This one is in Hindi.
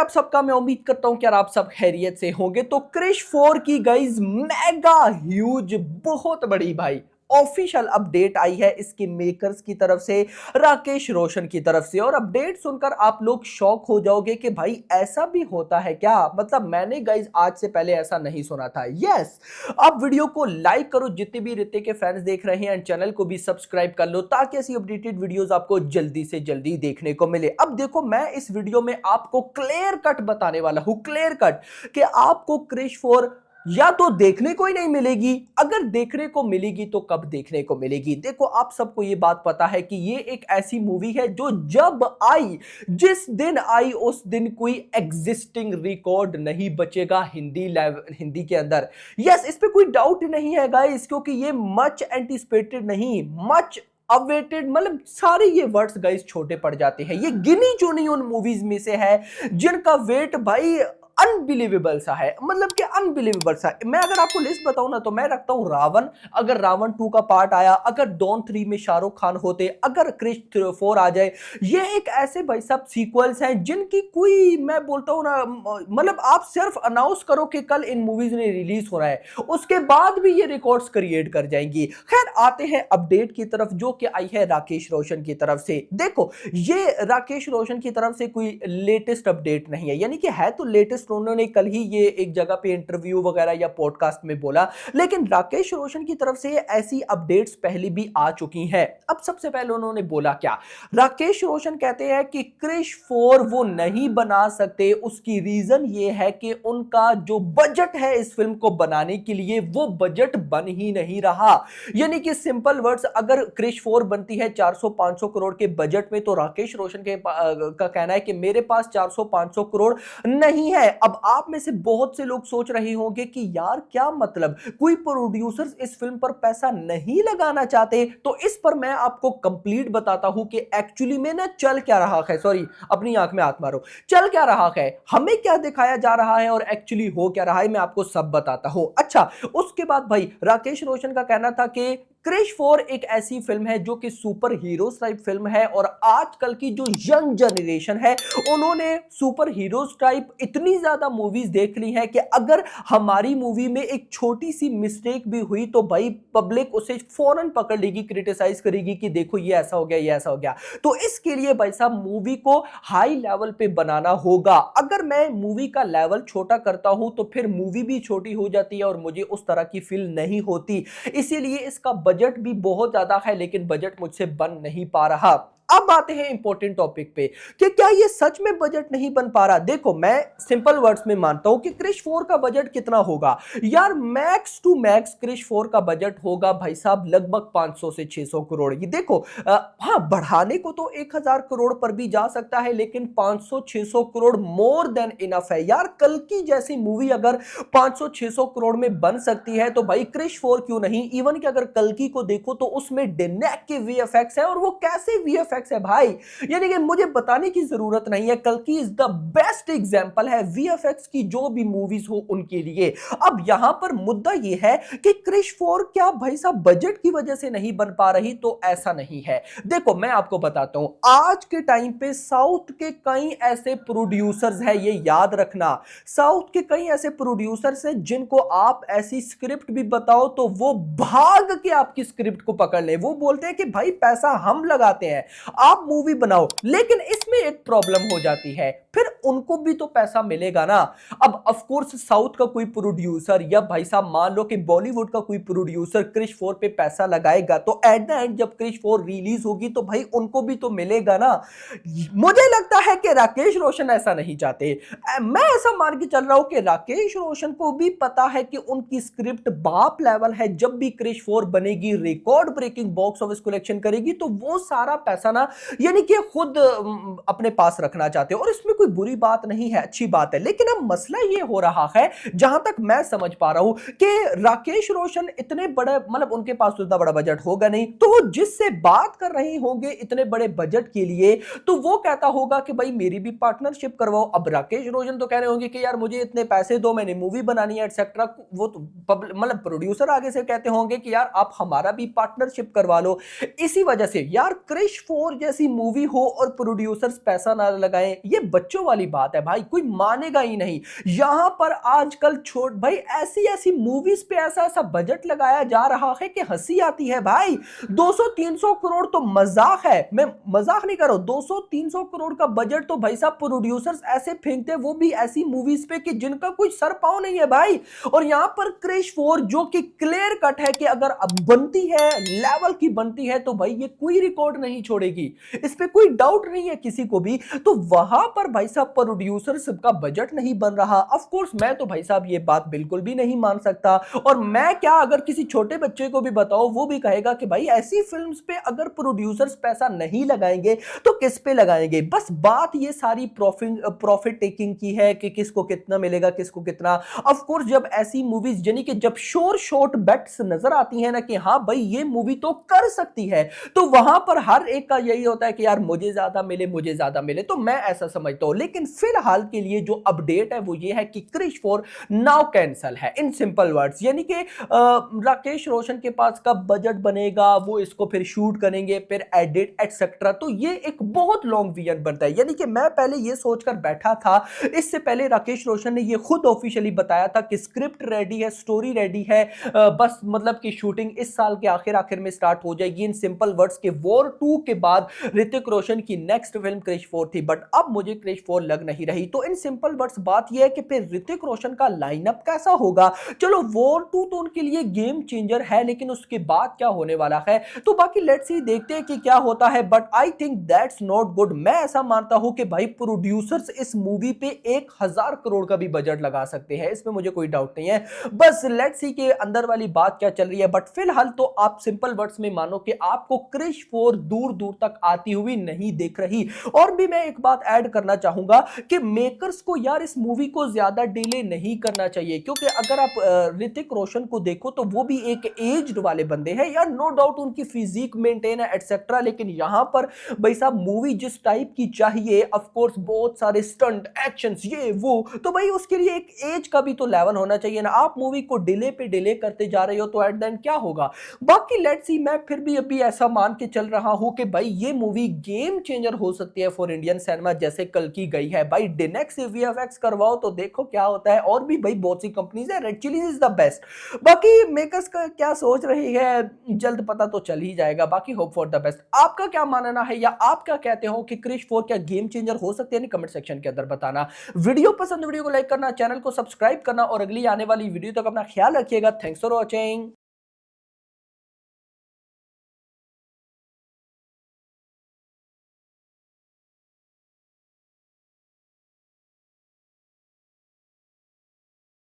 आप सबका? मैं उम्मीद करता हूं कि यार आप सब खैरियत से होंगे। तो क्रिश 4 की गाइस मेगा ह्यूज बहुत बड़ी भाई ऑफिशियल अपडेट आई है इसके मेकर्स की तरफ से, राकेश रोशन की तरफ से। और अपडेट सुनकर आप लोग शॉक हो जाओगे कि भाई ऐसा भी होता है क्या। मतलब मैंने गाइस आज से पहले ऐसा नहीं सुना था। यस, अब वीडियो को लाइक करो जितने भी रिते के फैंस देख रहे हैं, एंड चैनल को भी सब्सक्राइब कर लो ताकि ऐसी अपडेटेड वीडियोस आपको जल्दी से जल्दी देखने को मिले। अब देखो, मैं इस वीडियो में आपको क्लियर कट बताने वाला हूं, क्लियर कट, कि आपको क्रिश 4 या तो देखने को ही नहीं मिलेगी, अगर देखने को मिलेगी तो कब देखने को मिलेगी। देखो, आप सबको ये बात पता है कि ये एक ऐसी मूवी है जो जब आई, जिस दिन आई उस दिन कोई एग्जिस्टिंग रिकॉर्ड नहीं बचेगा हिंदी के अंदर। यस, इस पे कोई डाउट नहीं है गाइस, क्योंकि ये मच एंटिसिपेटेड नहीं, मच अवेटेड, मतलब सारे ये वर्ड्स गाइस छोटे पड़ जाते हैं। ये गिनी चुनी उन मूवीज में से है जिनका वेट भाई अनबिलीवेबल सा है, मतलब कि अनबिलीवेबल सा। मैं अगर आपको लिस्ट बताऊं ना, तो मैं रखता हूं रावण, अगर रावण 2 का पार्ट आया, अगर डॉन 3 में शाहरुख खान होते, अगर क्रिश 4 आ जाए। ये एक ऐसे भाई साहब सीक्वल्स हैं जिनकी कोई, मैं बोलता हूं ना, मतलब आप सिर्फ अनाउंस करो कि कल इन मूवीज ने रिलीज हो रहा है, उसके बाद भी ये रिकॉर्ड्स क्रिएट कर जाएंगी। खैर, आते हैं अपडेट की तरफ जो कि आई है राकेश रोशन की तरफ से। देखो, ये राकेश रोशन की तरफ से कोई लेटेस्ट अपडेट नहीं है, यानी कि है तो लेटेस्ट, उन्होंने कल ही ये एक जगह पे इंटरव्यू वगैरह या पॉडकास्ट में बोला, लेकिन राकेश रोशन की तरफ से ऐसी अपडेट्स पहले भी आ चुकी हैं। अब सबसे पहले उन्होंने बोला क्या, राकेश रोशन कहते हैं कि क्रिश 4 वो नहीं बना सकते। उसकी रीजन ये है कि उनका जो बजट है इस फिल्म को बनाने के लिए, वो बजट बन ही नहीं रहा। यानी कि सिंपल वर्ड्स, अगर क्रिश 4 बनती है 400-500 करोड़ के बजट में, तो राकेश रोशन का कहना है कि मेरे पास 400-500 करोड़ नहीं है। अब आप में से बहुत से लोग सोच रहे होंगे कि यार क्या मतलब, कोई प्रोड्यूसर्स इस फिल्म पर पैसा नहीं लगाना चाहते। तो इस पर मैं आपको कंप्लीट बताता हूं कि एक्चुअली में ना चल क्या रहा है, सॉरी अपनी आंख में हाथ मारो, चल क्या रहा है, हमें क्या दिखाया जा रहा है और एक्चुअली हो क्या रहा है, मैं आपको सब बताता हूं। अच्छा, उसके बाद भाई राकेश रोशन का कहना था कि क्रिश 4 एक ऐसी फिल्म है जो कि सुपर हीरोज टाइप फिल्म है, और आजकल की जो यंग जनरेशन है उन्होंने सुपर हीरोज टाइप इतनी ज्यादा मूवीज देख ली है कि अगर हमारी मूवी में एक छोटी सी मिस्टेक भी हुई तो भाई पब्लिक उसे फौरन पकड़ लेगी, क्रिटिसाइज करेगी कि देखो ये ऐसा हो गया, ये ऐसा हो गया। तो इसके लिए भाई साहब मूवी को हाई लेवल पे बनाना होगा। अगर मैं मूवी का लेवल छोटा करता हूं तो फिर मूवी भी छोटी हो जाती है और मुझे उस तरह की फील नहीं होती। इसीलिए इसका बजट भी बहुत ज्यादा है, लेकिन बजट मुझसे बन नहीं पा रहा। अब आते हैं इंपॉर्टेंट टॉपिक पे कि क्या ये सच में बजट नहीं बन पा रहा। देखो, मैं सिंपल वर्ड्स में मानता हूं कि क्रिश 4 का बजट कितना होगा यार, मैक्स टू मैक्स क्रिश 4 का बजट होगा भाई साहब लगभग 500 से 600 करोड़। ये देखो, हाँ, बढ़ाने को तो 1000 करोड़ पर भी जा सकता है, लेकिन 500-600 करोड़ मोर देन इनफ है यार। कल की जैसी मूवी अगर 500-600 करोड़ में बन सकती है तो भाई क्रिश 4 क्यों नहीं। इवन कि अगर कल की को देखो तो उसमें डिनेक के वीएफएक्स है, और वो कैसे वीएफएक्स है भाई, यानी कि मुझे बताने की जरूरत नहीं है। कल की इज द बेस्ट एग्जांपल है वीएफएक्स की, जो भी मूवीज हो उनके लिए। अब यहां पर मुद्दा यह है कि क्रिश 4 क्या भाई साहब बजट की वजह से नहीं बन पा रही, तो ऐसा नहीं है। देखो, मैं आपको बताता हूं, आज के टाइम पे साउथ के कई ऐसे प्रोड्यूसर्स हैं, ये याद रखना, साउथ के कई ऐसे प्रोड्यूसर्स हैं जिनको आप ऐसी स्क्रिप्ट भी बताओ तो वो भाग के आपकी स्क्रिप्ट को पकड़ ले। वो बोलते हैं कि भाई पैसा हम लगाते हैं, आप मूवी बनाओ। लेकिन इसमें एक प्रॉब्लम हो जाती है, फिर उनको भी तो पैसा मिलेगा ना। अब ऑफ कोर्स साउथ का कोई प्रोड्यूसर, या भाई साहब मान लो कि बॉलीवुड का कोई प्रोड्यूसर क्रिश 4 पे पैसा लगाएगा, तो एट द एंड जब क्रिश 4 रिलीज होगी तो भाई उनको भी तो मिलेगा ना। मुझे लगता है कि राकेश रोशन ऐसा नहीं चाहते। मैं ऐसा मान के चल रहा हूं कि राकेश रोशन को भी पता है कि उनकी स्क्रिप्ट बाप लेवल है। जब भी क्रिश 4 बनेगी, record breaking box office collection करेगी, तो वो सारा पैसा ना, यानी कि खुद अपने पास रखना चाहते हो, और इसमें कोई बुरी बात नहीं है, अच्छी बात है। लेकिन अब मसला ये हो रहा है, जहां तक मैं समझ पा रहा हूं, कि राकेश रोशन इतने बड़े, मतलब उनके पास तो इतना बड़ा बजट होगा नहीं, तो वो जिससे बात कर रहे होंगे इतने बड़े बजट के लिए, तो वो कहता होगा कि भाई मेरी भी पार्टनरशिप करवाओ। अब राकेश रोशन तो कह रहे होंगे कि यार मुझे इतने पैसे दो, मैंने मूवी बनानी है एटसेट्रा। वो तो मतलब प्रोड्यूसर आगे से कहते होंगे कि यार आप हमारा भी पार्टनरशिप करवा लो। इसी वजह से यार क्रिश 4 4 जैसी मूवी हो और प्रोड्यूसर्स पैसा ना लगाएं, ये बच्चों वाली बात है भाई, कोई मानेगा ही नहीं। यहां पर आजकल छोट भाई ऐसी ऐसी मूवीज पे ऐसा ऐसा बजट लगाया जा रहा है कि हंसी आती है भाई। 200-300 करोड़ तो मजाक है, मैं मजाक नहीं कर रहा हूं। 200-300 करोड़ का बजट तो भाई साहब प्रोड्यूसर्स ऐसे फेंकते हैं, वो भी ऐसी मूवीज पे कि जिनका कोई सर पांव नहीं है भाई। और यहां पर क्रिश 4 जो कि क्लियर कट है कि अगर अब बनती है, लेवल की बनती है, तो भाई ये कोई रिकॉर्ड नहीं छोड़ेगी, इस पे कोई डाउट नहीं है किसी को भी। तो वहां पर भाई साहब प्रोड्यूसर्स का बजट नहीं बन रहा। ऑफ कोर्स मैं तो भाई साहब ये बात बिल्कुल भी नहीं मान सकता, और मैं क्या अगर किसी छोटे बच्चे को भी बताओ वो भी कहेगा कि भाई ऐसी फिल्म्स पे अगर प्रोड्यूसर्स पैसा नहीं लगाएंगे तो किस पे लगाएंगे। बस बात ये सारी प्रॉफिट टेकिंग की है कि किसको कितना मिलेगा, किसको कितना। ऑफ कोर्स जब ऐसी मूवीज यानी कि जब श्योर शॉट बेट्स नजर आती है ना कि हाँ भाई ये मूवी तो कर सकती है, तो वहां पर हर एक का यही होता है कि यार मुझे ज्यादा मिले, मुझे ज्यादा मिले। तो मैं ऐसा समझता हूं। लेकिन फिलहाल के लिए जो अपडेट है वो ये है कि क्रिश 4 नाउ कैंसल है, इन सिंपल वर्ड्स। यानी कि राकेश रोशन के पास कब बजट बनेगा, वो इसको फिर शूट करेंगे, फिर एडिट एटसेट्रा, तो ये एक बहुत लॉन्ग वीजन बनता है। यानी कि मैं पहले ये सोचकर बैठा था, इससे पहले राकेश रोशन ने ये खुद ऑफिशियली बताया था कि स्क्रिप्ट रेडी है, स्टोरी रेडी है, बस मतलब कि शूटिंग इस साल के आखिर में स्टार्ट हो जाएगी। इन सिंपल वर्ड्स के वॉर 2 के बाद ऋतिक रोशन की नेक्स्ट फिल्म क्रिश 4 थी, बट अब मुझे क्रिश 4 लग नहीं रही। तो इन सिंपल वर्ड्स बात यह है कि फिर ऋतिक रोशन का लाइनअप कैसा होगा। चलो वॉर 2 तो उनके लिए गेम चेंजर है, लेकिन उसके बाद क्या होने वाला है तो बाकी लेट्स सी, देखते हैं कि क्या होता है। But I think that's not good. मैं ऐसा मानता हूं कि भाई प्रोड्यूसर्स इस मूवी पे 1000 करोड़ का भी बजट लगा सकते हैं, इसमें मुझे कोई डाउट नहीं है। बस लेट्स सी के अंदर वाली बात क्या चल रही है। बट फिलहाल तो आप सिंपल वर्ड्स में मानो कि आपको क्रिश 4 दूर दूर तक आती हुई नहीं दिख रही। और भी मैं एक बात ऐड करना चाहूंगा कि मेकर्स को यार इस मूवी को ज्यादा डिले नहीं करना चाहिए, क्योंकि अगर आप ऋतिक रोशन को देखो तो वो भी एक एज्ड वाले बंदे हैं यार, नो डाउट उनकी फिजिक मेंटेन है एटसेट्रा, लेकिन यहां पर भाई साहब मूवी जिस टाइप की चाहिए, ऑफ कोर्स बहुत सारे स्टंट एक्शंस ये वो, तो भाई उसके लिए एक एज का भी तो लेवल होना चाहिए ना। आप मूवी को डिले पे डिले करते जा रहे हो तो एट द एंड क्या होगा। बाकी लेट्स सी, मैं फिर भी अभी ऐसा मान के चल रहा हूं कि भाई ये मूवी गेम चेंजर हो सकती है फॉर इंडियन सिनेमा, जैसे कल की गई है भाई। डिनेक्स वीएफएक्स करवाओ तो देखो क्या होता है। और भी भाई बहुत सी कंपनीज है, red chillies is the best. बाकी मेकर्स का क्या सोच रही है जल्द पता तो चल ही जाएगा। बाकी होप फॉर द बेस्ट। आपका क्या मानना है या आप क्या कहते हो कि क्रिश 4 क्या गेम चेंजर हो सकते हैं, कमेंट सेक्शन के अंदर बताना। वीडियो पसंद, वीडियो को लाइक करना, चैनल को सब्सक्राइब करना, और अगली आने वाली वीडियो तक अपना ख्याल रखिएगा। Thanks for watching.